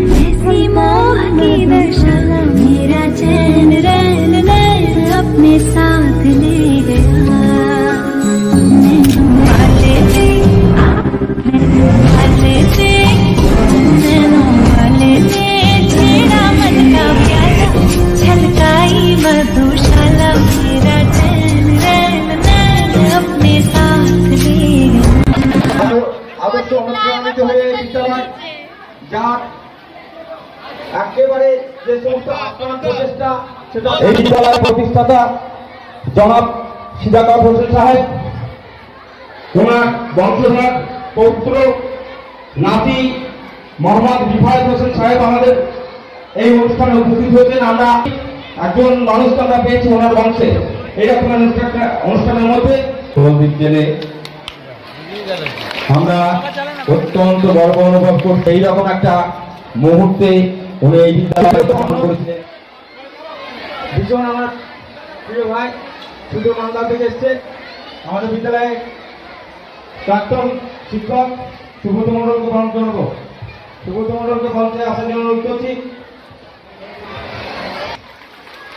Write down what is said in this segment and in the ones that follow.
ऐसी मोह की दशा मेरा चैन रैन नैन अपने साथ ले गया। नैनों वाले से छेड़ा मन का प्याला छलकाई मधुशाला मेरा चैन रैन नैन अपने साथ ले गया। আদর্শ অনুপ্রাণিত হয়ে বিদ্যালয় যার একেবারে যে সমস্ত আপ্রাণ প্রচেষ্টা সেটা এই বিদ্যালয়ের প্রতিষ্ঠাতা জনাব সিদাকাত হোসেন সাহেব, ওনার বংশধর পৌত্র নাতি মোহাম্মদ রিফায়েত হোসেন সাহেব আমাদের এই অনুষ্ঠানে উপস্থিত হয়েছেন। আমরা একজন মানুষকে আমরা পেয়েছি ওনার বংশে এইরকম অনুষ্ঠানের মধ্যে জেনে আমরা অত্যন্ত গর্ব অনুভব করছি। এইরকম একটা মুহূর্তে উনি এই বিদ্যালয়ে গ্রহণ করেছিলেন। ভীষণ আমার প্রিয় ভাই শুধু মালদা থেকে এসছে আমাদের বিদ্যালয়ে প্রাক্তন শিক্ষক সুব্রত মন্ডলকে গ্রহণ করবো। সুব্রত মন্ডলকে মঞ্চে আসার জন্য অনুরোধ করছি।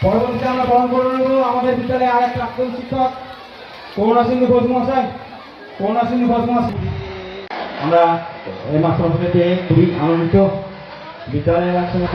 পরবর্তীতে আমরা গ্রহণ করে নেব আমাদের বিদ্যালয়ে আর এক প্রাক্তন শিক্ষক করুণা সিন্ধু ঘোষ মহাশয়। করুণা সিন্ধু ঘোষ মহাশয় আমরা এই মাস্টারমশাই পেয়ে খুবই আনন্দিত। বিদ্যালয়ের একসঙ্গে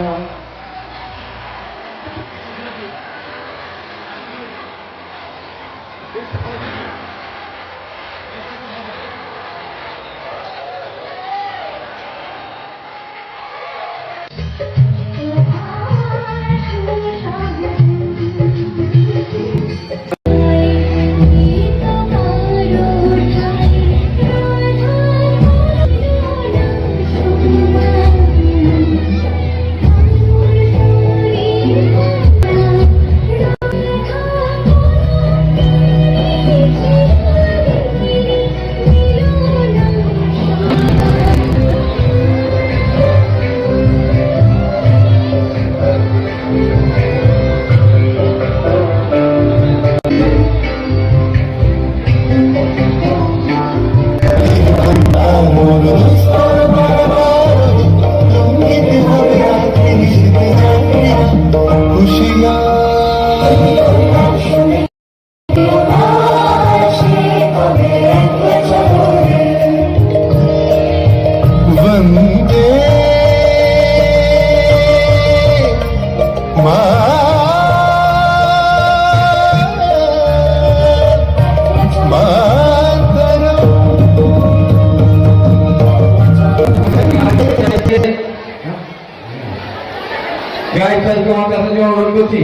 অনুরোধ করছি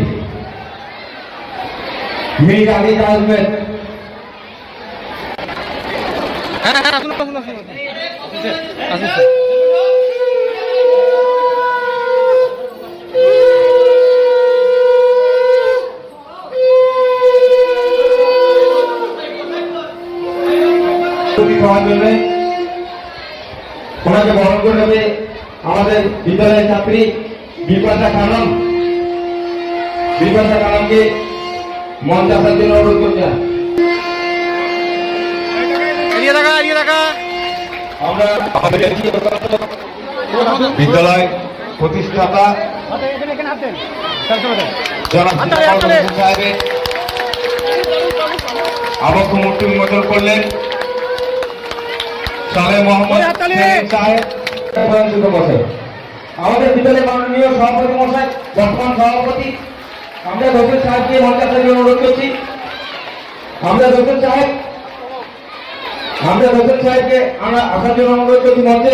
মিনিট আগে আসবেন। ওনাকে বরণ করে নেবে আমাদের বিদ্যালয়ের ছাত্রী বিপাশা খানম। বিপাশা খানমকে মঞ্চে আসার জন্য অনুরোধ করছেন। আমরা বিদ্যালয় প্রতিষ্ঠাতা সাহেবের আবক্ষ মূর্তি উন্মোচন করলেন সালে মোহাম্মদ সাহেব মশাই। আমাদের বিদ্যালয়ের মাননীয় সভাপতি মশাই বর্তমান সভাপতি আমরা হোসেন সাহেবকে মঞ্চে আসার জন্য অনুরোধ করছি। আমরা হোসেন সাহেবকে আমরা আসার জন্য অনুরোধ করছি মঞ্চে।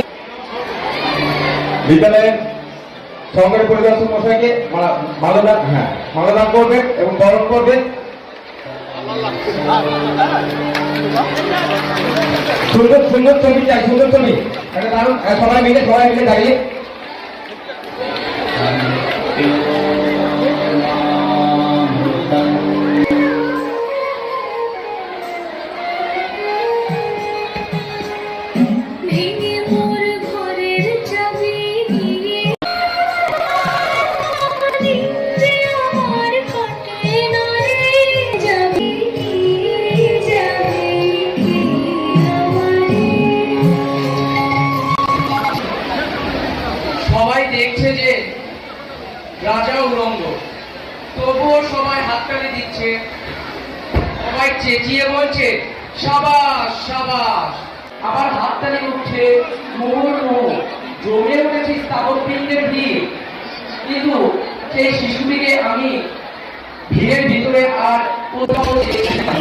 বিদ্যালয়ের সহকারী পরিদর্শক মশাইকে মালাদান করবেন এবং বরণ করবেন। সুন্দর সুন্দর ছবি চাই, সুন্দর ছবি একটা দারুণ। সবাই মিলে দাঁড়িয়ে হাততালি দিচ্ছে, সবাই চেঁচিয়ে বলছে সাবাস সাবাস। আবার হাততালি উঠছে, মুহুর্মুহু জমে উঠেছে স্থাপত্যিকদের ভিড়। কিন্তু সেই শিশুটিকে আমি ভিড়ের ভিতরে আর কোথাও দেখছি না।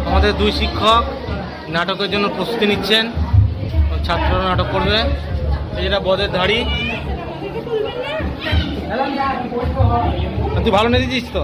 আমাদের দুই শিক্ষক নাটকের জন্য প্রস্তুতি নিচ্ছেন, ছাত্ররা নাটক করবে। এই যেটা বদের ধাড়ি, তুই ভালো নিয়ে দিচ্ছিস তো।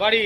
বাড়ি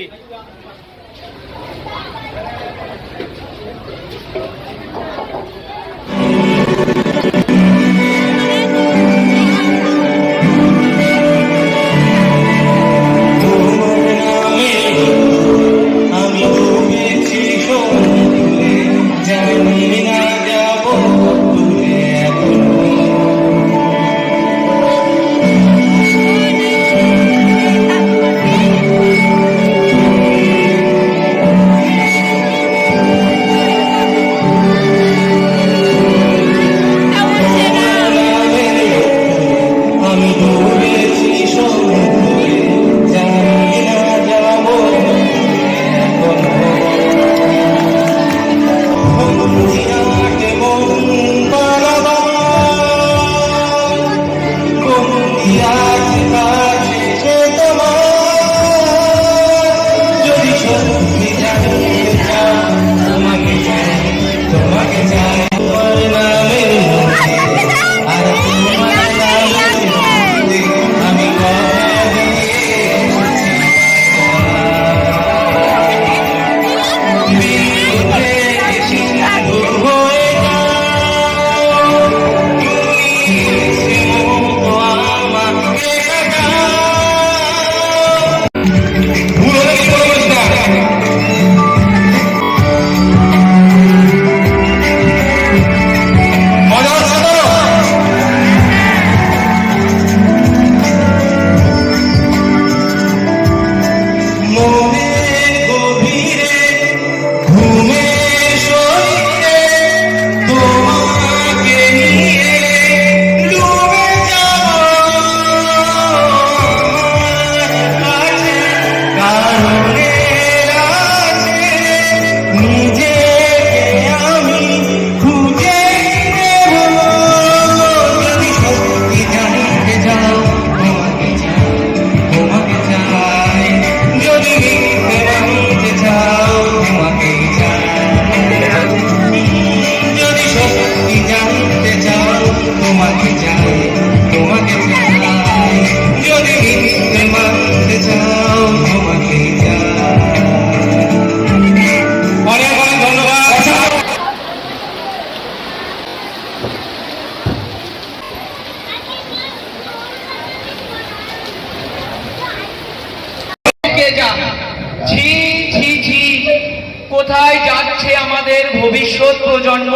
কোথায় যাচ্ছে আমাদের ভবিষ্যৎ প্রজন্ম?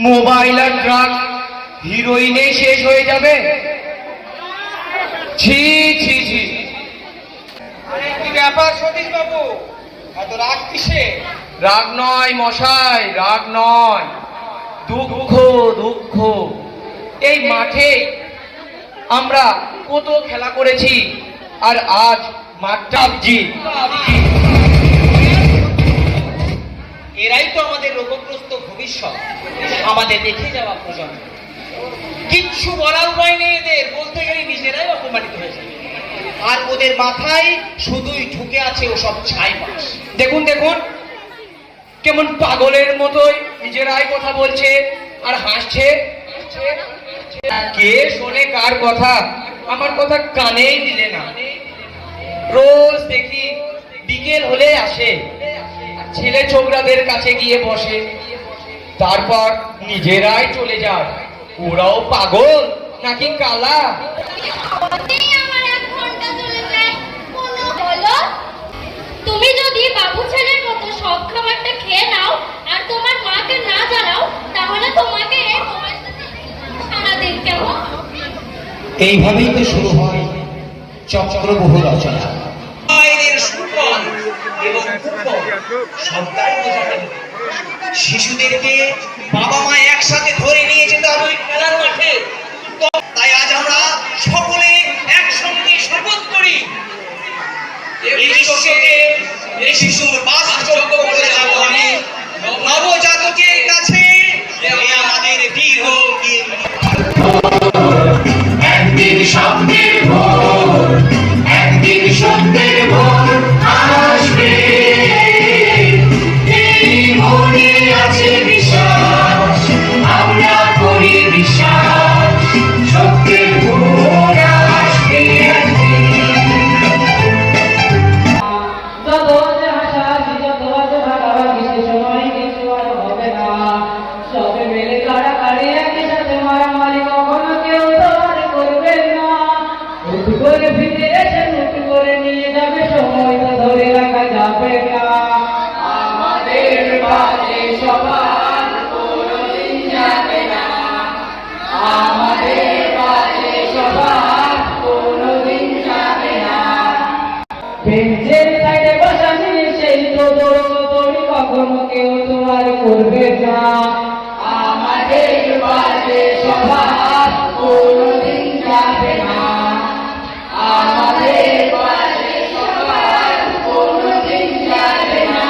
মোবাইল আর ড্রাগ হিরোইনে শেষ হয়ে যাবে। ছি ছি ছি। আরে কি ব্যাপার সতীশ বাবু, এত রাগ কিসে? রাগ নয় মশাই, রাগ নয়, দুঃখ দুঃখ। এই মাঠে আমরা কত খেলা করেছি, আর আজ মাঠটা এরাই তো আমাদের রোগগ্রস্ত ভবিষ্যৎ, আমাদের দেখে যাওয়া প্রজন্ম। কিচ্ছু বলার উপায় নেই এদের, বলতে গেলে নিজেরাই অপমানিত হয়ে যাবে। আর ওদের মাথায় শুধুই ঢুকে আছে ওসব ছাইপাশ। দেখুন দেখুন, কেমন পাগলের মতোই নিজেরাই কথা বলছে আর হাসছে। কে শোনে কার কথা? আমার কথা কানেই দিলে না। রোজ দেখি বিকেল হলে আসে, ছেলে ছোকরাদের কাছে গিয়ে বসে, তারপর নিজেরাই চলে যায়। ওরাও পাগল নাকি কালা? তুমি যদি বাবু ছেলের মতো সব খাবারটা খেয়ে নাও আর তোমার মাকে না জানাও, তাহলে তোমাকে সারাদিন কেমন? এইভাবেই তো শুরু হয় চক্রবহ রচনা। আইনের সুফল এবং কুফল সবটাই বোঝাতে হবে। শিশুদেরকে বাবা মা একসাথে ধরে নিয়ে যেতে হবে ওই খেলার মাঠে। তাই আজ আমরা সকলে একসঙ্গে শপথ করি, এই বিশ্বকে এই শিশুর বাসযোগ্য করে যাব আমি নবজাতকের কাছে। আমাদের দীর্ঘ একদিন স্বপ্নের ভোর, একদিন সত্যের ভোর আসবে, এই মনে আছে বিশ্বাস, আমরা করি বিশ্বাস, সত্যের ভোর আসবে একদিন। যত হাসাহাসি, যত ভাগাভাগি, সে সময় কিছু আর হবে না। সবে মিলে কাড়াকাড়ি, একই সাথে মারামারি, কখনো কেউ তো আর করবে না। উঠু করে ফিরে এসে উঠু করে নিয়ে যাবে, সময় তো ধরে রাখা যাবে না। আমাদের বাজে সবার কোনোদিন যাবে না, আমাদের বাজে সবার কোনোদিন যাবে না। বেঞ্চের সাইডে বসা নিয়ে সেই তো দৌড়ি, কখনো কেউ তো আর করবে না। আমাদের বাজে